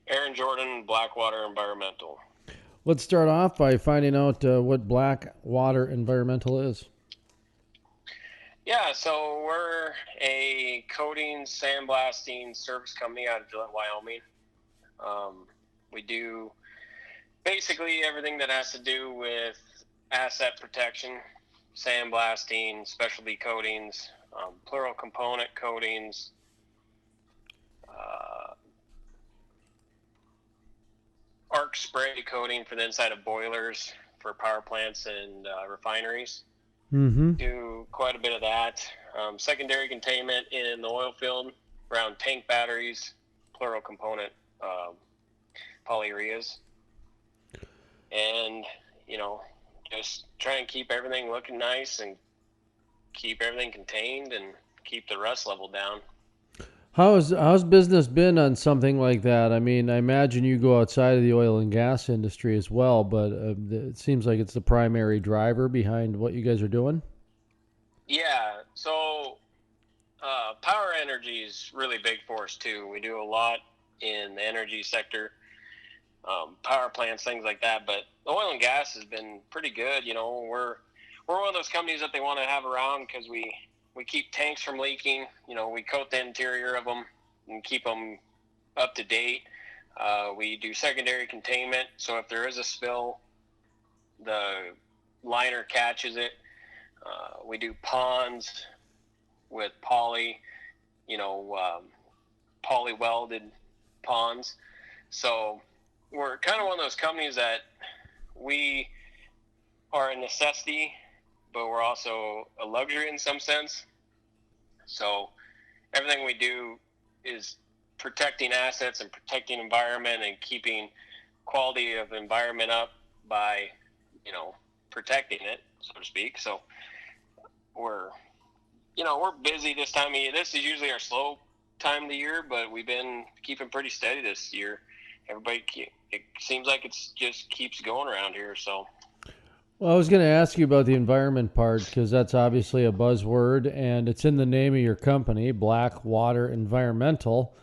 Aaron Jordan, Blackwater Environmental. Let's start off by finding out what Blackwater Environmental is. Yeah, so we're a coating sandblasting service company out of Gillette, Wyoming. Um, we do basically everything that has to do with asset protection, sandblasting, specialty coatings, plural component coatings, uh, arc spray coating for the inside of boilers for power plants and refineries. Mm-hmm. Do quite a bit of that. Secondary containment in the oil field around tank batteries, plural component polyureas, and you know, just try and keep everything looking nice and keep everything contained and keep the rust level down. How's business been on something like that? I mean, I imagine you go outside of the oil and gas industry as well, but it seems like it's the primary driver behind what you guys are doing. Yeah, so power energy is really big for us too. We do a lot in the energy sector, power plants, things like that. But oil and gas has been pretty good. We're one of those companies that they want to have around because we keep tanks from leaking. We coat the interior of them and keep them up to date. We do secondary containment, so if there is a spill, the liner catches it. We do ponds with poly welded ponds. So we're kind of one of those companies that we are a necessity, but we're also a luxury in some sense. So everything we do is protecting assets and protecting environment and keeping quality of environment up by, protecting it, so to speak. So we're, we're busy this time of year. This is usually our slow time of the year, but we've been keeping pretty steady this year. It seems like it's just keeps going around here. So Well, I was going to ask you about the environment part because that's obviously a buzzword and it's in the name of your company, Blackwater Environmental.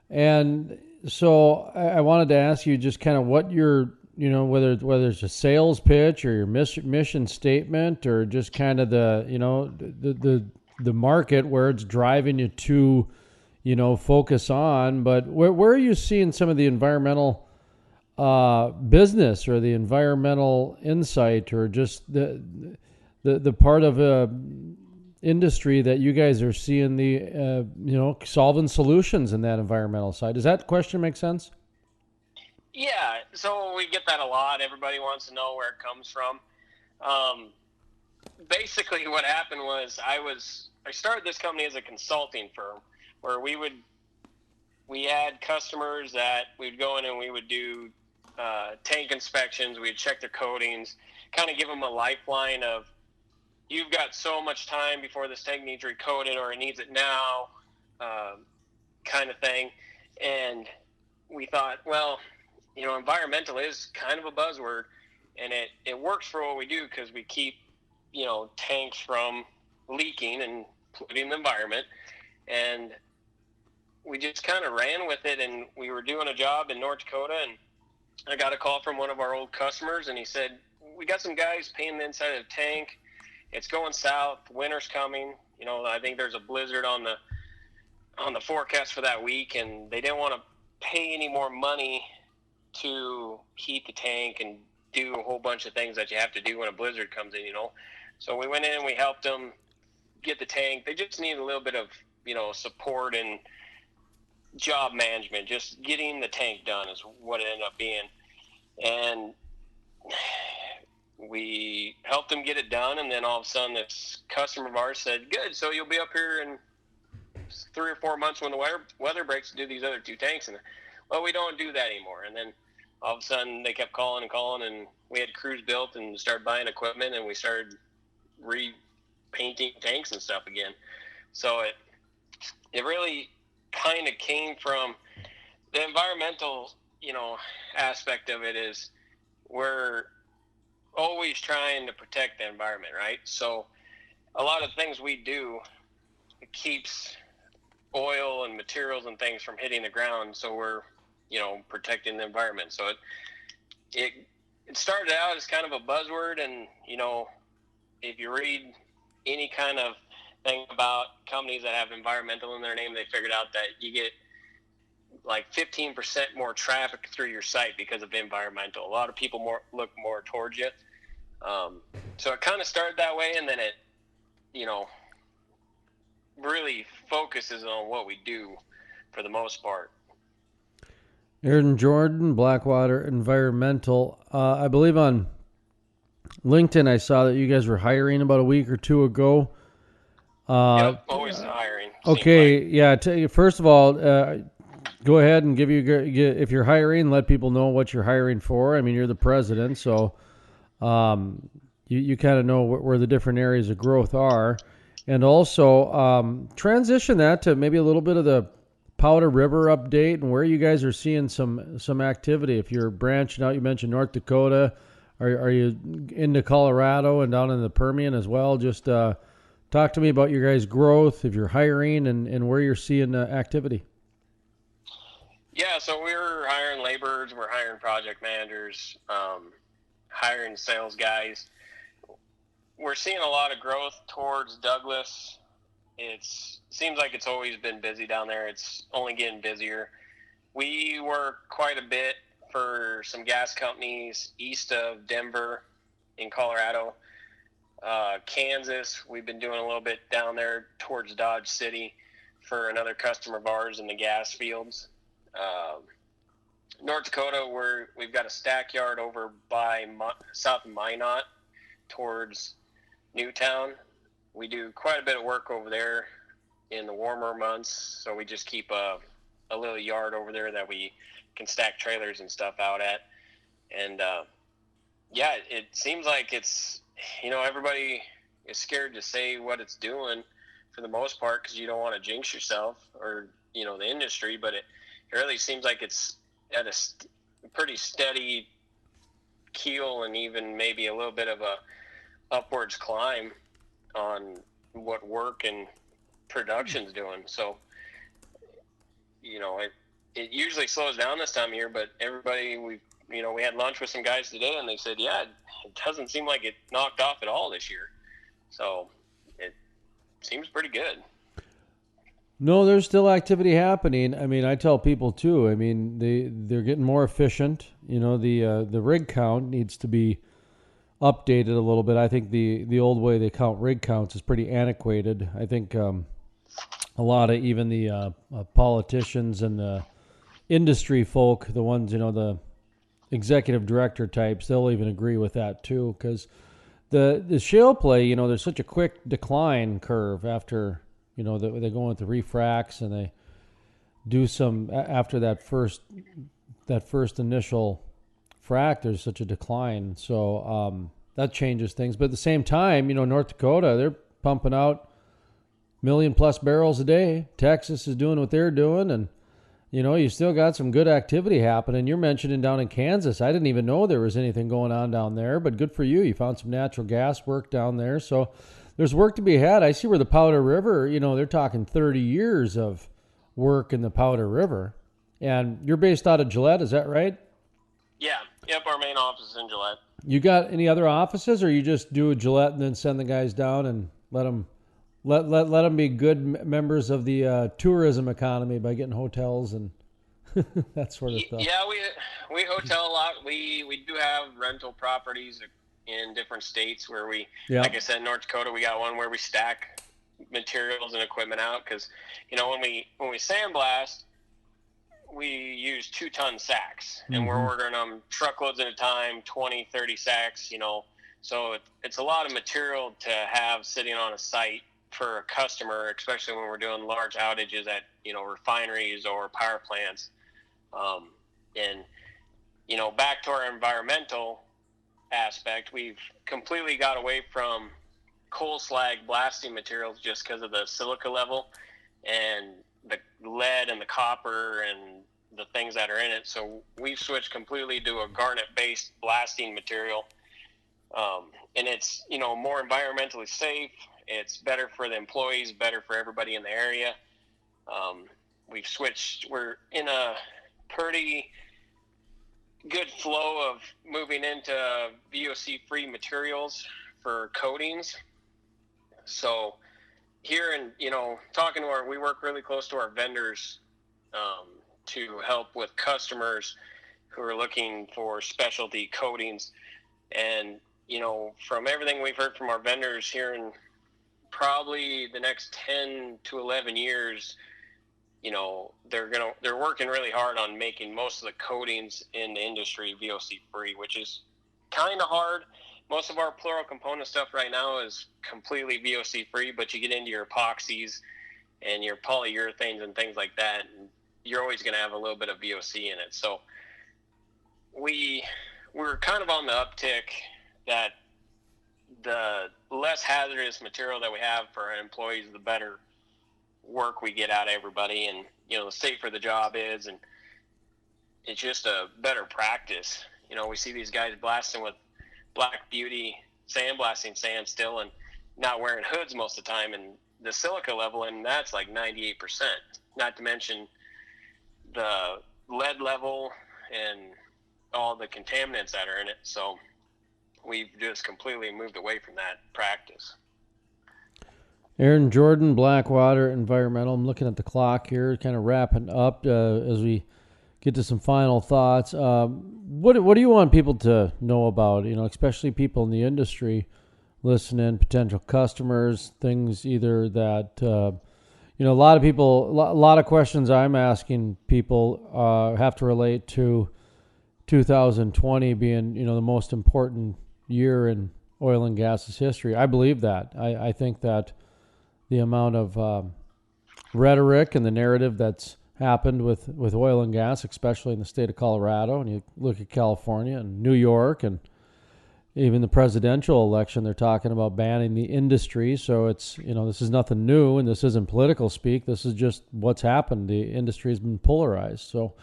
And so I wanted to ask you just kind of what your, whether it's a sales pitch or your mission statement or just kind of the market where it's driving you to, focus on. But where are you seeing some of the environmental business or the environmental insight or just the part of a industry that you guys are seeing the solving solutions in that environmental side? Does that question make sense? yeah, so we get that a lot. Everybody wants to know where it comes from. Um, Basically, what happened was I started this company as a consulting firm where we had customers that we'd go in and we would do tank inspections. We'd check their coatings, kind of give them a lifeline of you've got so much time before this tank needs recoated or it needs it now, kind of thing. And we thought, well, environmental is kind of a buzzword, and it works for what we do because we keep tanks from leaking and polluting the environment. And we just kind of ran with it, and we were doing a job in North Dakota, and I got a call from one of our old customers, and he said, we got some guys painting the inside of the tank. It's going south. Winter's coming. I think there's a blizzard on the forecast for that week, and they didn't want to pay any more money to heat the tank and do a whole bunch of things that you have to do when a blizzard comes in. So we went in and we helped them get the tank. They just need a little bit of, support and job management. Just getting the tank done is what it ended up being. And we helped them get it done, and then all of a sudden this customer of ours said, good, so you'll be up here in 3 or 4 months when the weather breaks to do these other two tanks. And well, we don't do that anymore. And then all of a sudden they kept calling and calling, and we had crews built and started buying equipment, and we started repainting tanks and stuff again. So it really kind of came from the environmental, aspect of it is we're always trying to protect the environment, right? So a lot of things we do, it keeps oil and materials and things from hitting the ground. So we're protecting the environment. So it started out as kind of a buzzword, and if you read any kind of thing about companies that have environmental in their name, they figured out that you get like 15% more traffic through your site because of environmental. A lot of people look more towards you. So it kind of started that way, and then it, really focuses on what we do for the most part. Aaron Jordan, Blackwater Environmental. I believe on LinkedIn I saw that you guys were hiring about a week or two ago. Yep, always hiring. Okay, yeah. First of all, go ahead and if you're hiring, let people know what you're hiring for. I mean, you're the president, so you kind of know where the different areas of growth are. And also transition that to maybe a little bit of the Powder River update and where you guys are seeing some activity. If you're branching out, you mentioned North Dakota. Are you into Colorado and down in the Permian as well? Just talk to me about your guys' growth, if you're hiring, and where you're seeing activity. Yeah, so we're hiring laborers, we're hiring project managers, hiring sales guys. We're seeing a lot of growth towards Douglas. It seems like it's always been busy down there. It's only getting busier. We work quite a bit for some gas companies east of Denver in Colorado. Kansas, we've been doing a little bit down there towards Dodge City for another customer of ours in the gas fields. North Dakota, we've got a stack yard over by south of Minot towards Newtown. We do quite a bit of work over there in the warmer months, so we just keep a little yard over there that we can stack trailers and stuff out at. And it seems like it's, everybody is scared to say what it's doing for the most part because you don't want to jinx yourself or, the industry, but it really seems like it's at a pretty steady keel and even maybe a little bit of a upwards climb on what work and production's doing. So, it usually slows down this time of year, but everybody, we had lunch with some guys today and they said, yeah, it doesn't seem like it knocked off at all this year. So it seems pretty good. No, there's still activity happening. I mean, I tell people too. I mean, they're getting more efficient. The rig count needs to be updated a little bit. I think the old way they count rig counts is pretty antiquated. I think a lot of even the politicians and the industry folk, the ones, the executive director types, they'll even agree with that too, because the shale play, there's such a quick decline curve after, they go with the refracts and they do some after that first initial frac. There's such a decline, so that changes things. But at the same time, North Dakota, they're pumping out 1 million plus barrels a day. Texas is doing what they're doing, and you still got some good activity happening. You're mentioning down in Kansas. I didn't even know there was anything going on down there, but good for you. You found some natural gas work down there, so there's work to be had. I see where the Powder River, they're talking 30 years of work in the Powder River. And you're based out of Gillette, is that right? Yeah. Yep, our main office is in Gillette. You got any other offices, or you just do a Gillette and then send the guys down and let them be good members of the tourism economy by getting hotels and that sort of stuff? Yeah, we hotel a lot. We do have rental properties in different states where like I said, in North Dakota, we got one where we stack materials and equipment out because, when we sandblast, we use 2-ton sacks, and we're ordering them truckloads at a time, 20, 30 sacks, so it's a lot of material to have sitting on a site for a customer, especially when we're doing large outages at, refineries or power plants. And, back to our environmental aspect, we've completely got away from coal slag blasting materials just because of the silica level and the lead and the copper and the things that are in it. So we've switched completely to a garnet-based blasting material. And it's, more environmentally safe. It's better for the employees, better for everybody in the area. We've switched. We're in a pretty good flow of moving into VOC-free materials for coatings. So here in, talking to we work really close to our vendors to help with customers who are looking for specialty coatings. And, from everything we've heard from our vendors here in probably the next 10 to 11 years, they're working really hard on making most of the coatings in the industry VOC free, which is kind of hard. Most of our plural component stuff right now is completely VOC free, but you get into your epoxies and your polyurethanes and things like that, and you're always going to have a little bit of VOC in it. So we're kind of on the uptick that the less hazardous material that we have for our employees, the better work we get out of everybody, and the safer the job is, and it's just a better practice. We see these guys blasting with Black Beauty sandblasting sand still and not wearing hoods most of the time, and the silica level, and that's like 98%, not to mention the lead level and all the contaminants that are in it. So we've just completely moved away from that practice. Aaron Jordan, Blackwater Environmental. I'm looking at the clock here, kind of wrapping up as we get to some final thoughts. What do you want people to know about, especially people in the industry listening, potential customers, things either that, a lot of people, a lot of questions I'm asking people have to relate to 2020 being, the most important year in oil and gas's history. I believe that. I think that the amount of rhetoric and the narrative that's happened with oil and gas, especially in the state of Colorado, and you look at California and New York, and even the presidential election, they're talking about banning the industry. So it's, this is nothing new, and this isn't political speak. This is just what's happened. The industry has been polarized. So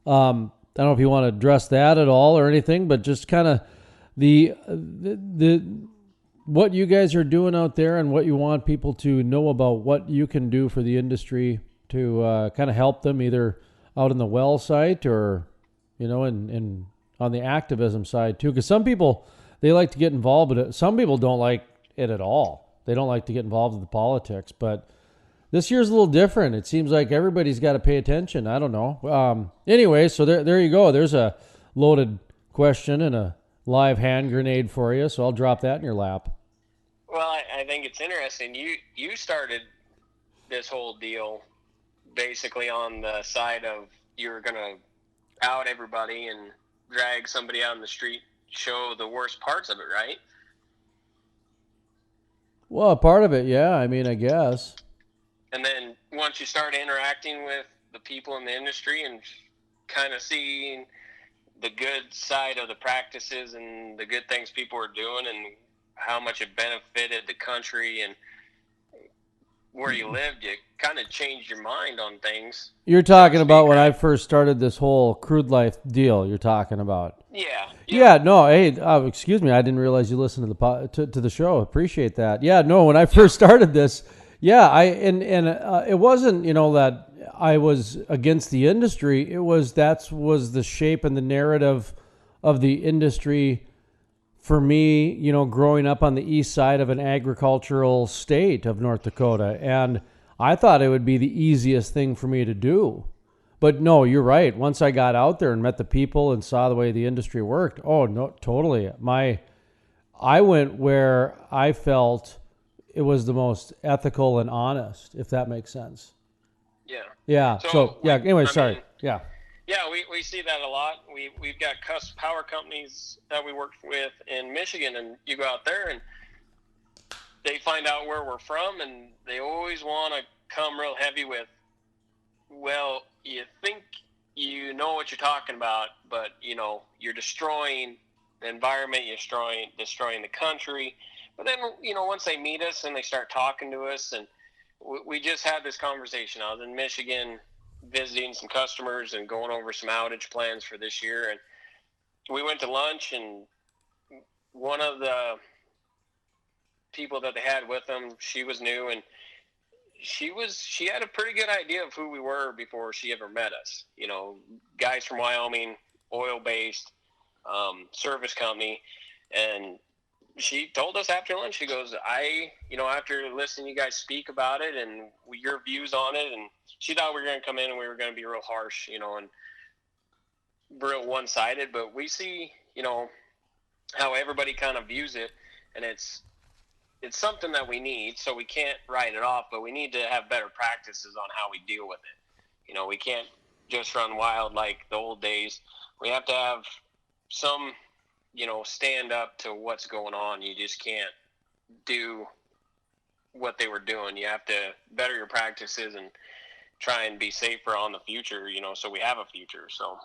I don't know if you want to address that at all or anything, but just kind of the what you guys are doing out there and what you want people to know about what you can do for the industry to kind of help them either out in the well site or, in on the activism side too. Because some people, they like to get involved with it. Some people don't like it at all. They don't like to get involved with the politics. But this year's a little different. It seems like everybody's got to pay attention. I don't know. Anyway, so there you go. There's a loaded question and a live hand grenade for you. So I'll drop that in your lap. Well, I think it's interesting. You started this whole deal basically on the side of you were going to out everybody and drag somebody out in the street, show the worst parts of it, right? Well, a part of it, yeah. I mean, I guess. And then once you start interacting with the people in the industry and kind of seeing the good side of the practices and the good things people are doing and how much it benefited the country and where you lived, you kind of changed your mind on things. You're talking about when I first started this whole Crude Life deal. You're talking about. Yeah. No. Hey, excuse me. I didn't realize you listened to the show. Appreciate that. Yeah. No. When I first started this, yeah. It wasn't that I was against the industry. It was that was the shape and the narrative of the industry. For me, growing up on the east side of an agricultural state of North Dakota, and I thought it would be the easiest thing for me to do. But no, you're right. Once I got out there and met the people and saw the way the industry worked, oh, no, totally. I went where I felt it was the most ethical and honest, if that makes sense. Yeah. Yeah. Anyway, sorry. Yeah. Yeah, we see that a lot. We've got power companies that we work with in Michigan, and you go out there and they find out where we're from, and they always want to come real heavy with, well, you think you know what you're talking about, but you're destroying the environment, you're destroying the country. But then once they meet us and they start talking to us, and we just had this conversation. I was in Michigan visiting some customers and going over some outage plans for this year, and we went to lunch, and one of the people that they had with them, she was new, and she had a pretty good idea of who we were before she ever met us. You know, guys from Wyoming, oil based, service company, and she told us after lunch, she goes, after listening to you guys speak about it and your views on it, and she thought we were going to come in and we were going to be real harsh, and real one-sided, but we see, how everybody kind of views it, and it's something that we need, so we can't write it off, but we need to have better practices on how we deal with it. We can't just run wild like the old days. We have to have some, stand up to what's going on. You just can't do what they were doing. You have to better your practices and try and be safer on the future, so we have a future. So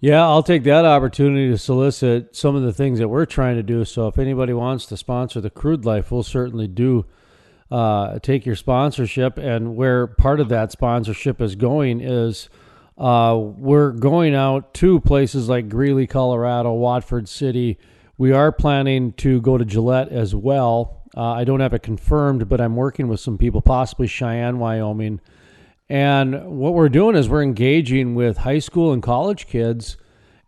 yeah, I'll take that opportunity to solicit some of the things that we're trying to do. So if anybody wants to sponsor the Crude Life, we'll certainly do take your sponsorship. And where part of that sponsorship is going is we're going out to places like Greeley, Colorado, Watford City. We are planning to go to Gillette as well. I don't have it confirmed, but I'm working with some people, possibly Cheyenne, Wyoming. And what we're doing is we're engaging with high school and college kids,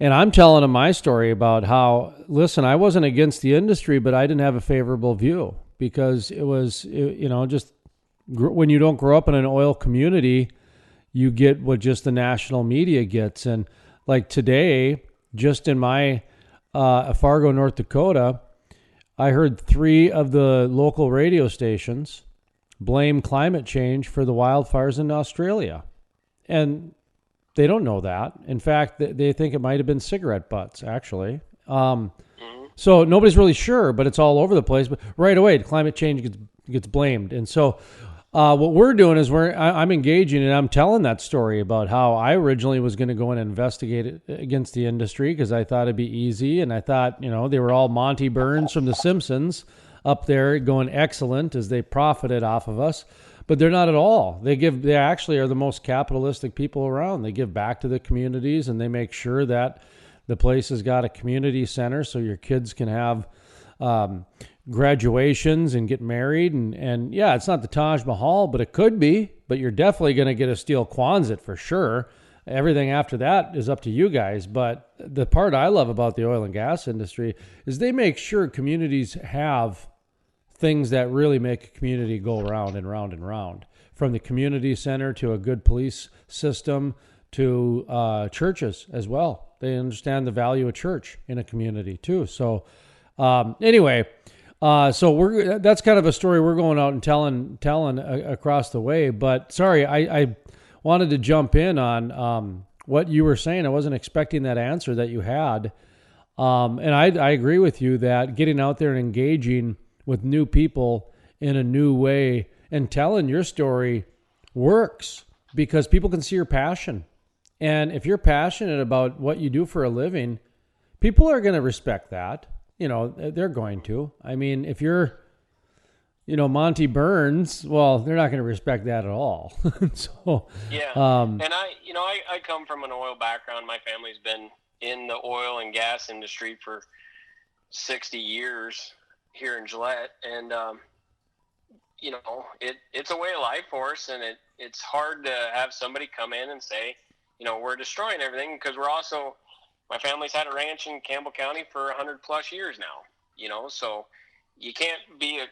and I'm telling them my story about how, listen, I wasn't against the industry, but I didn't have a favorable view because it was, just when you don't grow up in an oil community, you get what just the national media gets. And like today, just in my Fargo, North Dakota, I heard 3 of the local radio stations blame climate change for the wildfires in Australia. And they don't know that. In fact, they think it might have been cigarette butts, actually. So nobody's really sure, but it's all over the place. But right away, climate change gets blamed. And so what we're doing is I'm engaging, and I'm telling that story about how I originally was going to go and investigate it against the industry because I thought it'd be easy. And I thought, they were all Monty Burns from The Simpsons up there going excellent as they profited off of us, but they're not at all. They actually are the most capitalistic people around. They give back to the communities, and they make sure that the place has got a community center so your kids can have graduations and get married. And yeah, it's not the Taj Mahal, but it could be. But you're definitely going to get a steel Quonset for sure. Everything after that is up to you guys. But the part I love about the oil and gas industry is they make sure communities have things that really make a community go round and round and round, from the community center to a good police system to churches as well. They understand the value of church in a community too. So anyway, so that's kind of a story we're going out and telling across the way. But sorry, I wanted to jump in on what you were saying. I wasn't expecting that answer that you had. And I agree with you that getting out there and engaging with new people in a new way and telling your story works because people can see your passion. And if you're passionate about what you do for a living, people are going to respect that. They're going to. I mean, if you're, Monty Burns, well, they're not going to respect that at all. So, yeah. And I come from an oil background. My family's been in the oil and gas industry for 60 years. Here in Gillette, and it's a way of life for us, and it's hard to have somebody come in and say, we're destroying everything, because my family's had a ranch in Campbell County for 100 plus years now, so you can't be a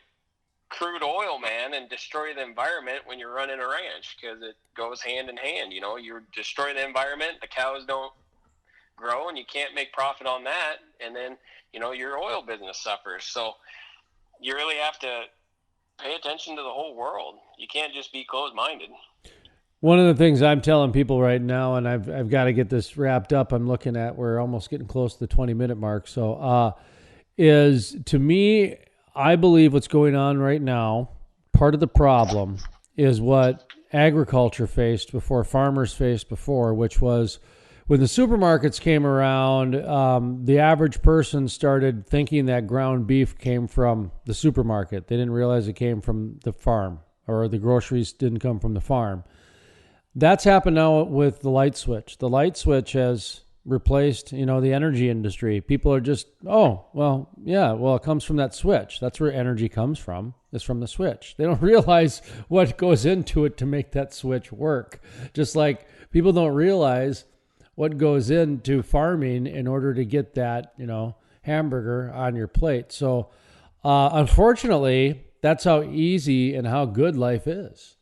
crude oil man and destroy the environment when you're running a ranch, because it goes hand in hand. You destroy the environment, the cows don't grow, and you can't make profit on that, and then your oil business suffers. So you really have to pay attention to the whole world. You can't just be closed-minded. One of the things I'm telling people right now, and I've got to get this wrapped up, we're almost getting close to the 20-minute mark. So, is, to me, I believe what's going on right now, part of the problem is what agriculture faced before, farmers faced before, which was when the supermarkets came around, the average person started thinking that ground beef came from the supermarket. They didn't realize it came from the farm, or the groceries didn't come from the farm. That's happened now with the light switch. The light switch has replaced, the energy industry. People are just, it comes from that switch. That's where energy comes from. is from the switch. They don't realize what goes into it to make that switch work. Just like people don't realize what goes into farming in order to get that, hamburger on your plate. So, unfortunately, that's how easy and how good life is.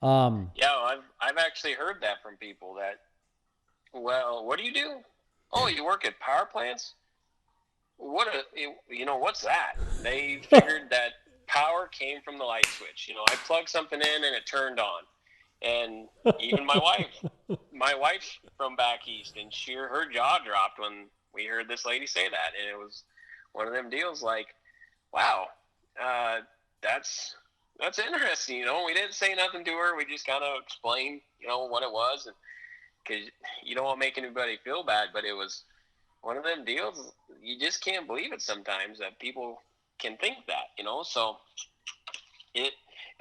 I've actually heard that from people that, well, what do you do? Oh, you work at power plants? What's that? They figured that power came from the light switch. I plugged something in and it turned on. And even my wife's from back east, and her jaw dropped when we heard this lady say that. And it was one of them deals like, wow, that's interesting. We didn't say nothing to her. We just kind of explained, what it was, and because you don't want to make anybody feel bad, but it was one of them deals. You just can't believe it sometimes that people can think that, So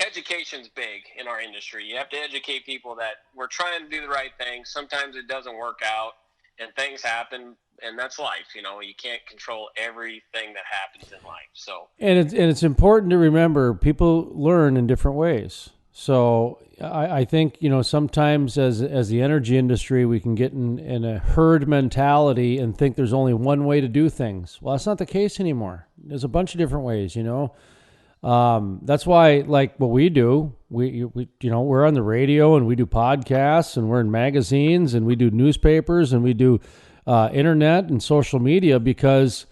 education's big in our industry. You have to educate people that we're trying to do the right thing. Sometimes it doesn't work out, and things happen, and that's life. You can't control everything that happens in life. So, and it's important to remember people learn in different ways. So I think sometimes as the energy industry, we can get in a herd mentality and think there's only one way to do things. Well, that's not the case anymore. There's a bunch of different ways. That's why, like what we do, we're on the radio and we do podcasts and we're in magazines and we do newspapers and we do internet and social media, because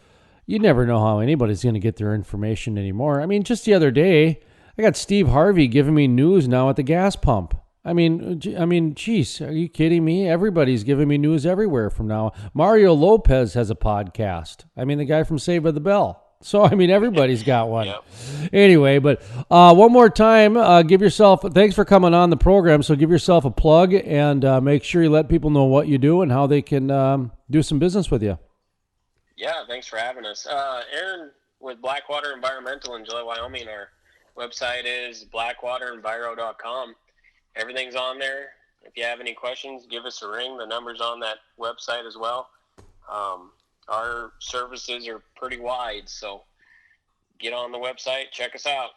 you never know how anybody's going to get their information anymore. I mean, just the other day, I got Steve Harvey giving me news now at the gas pump. I mean, geez, are you kidding me? Everybody's giving me news everywhere from now. Mario Lopez has a podcast. I mean, the guy from Saved by the Bell. So, everybody's got one. Yep. Anyway, but one more time, thanks for coming on the program. So give yourself a plug and make sure you let people know what you do and how they can do some business with you. Yeah, thanks for having us. Aaron with Blackwater Environmental in Gillette, Wyoming. Our website is blackwaterinviro.com. Everything's on there. If you have any questions, give us a ring. The number's on that website as well. Our services are pretty wide, so get on the website, check us out.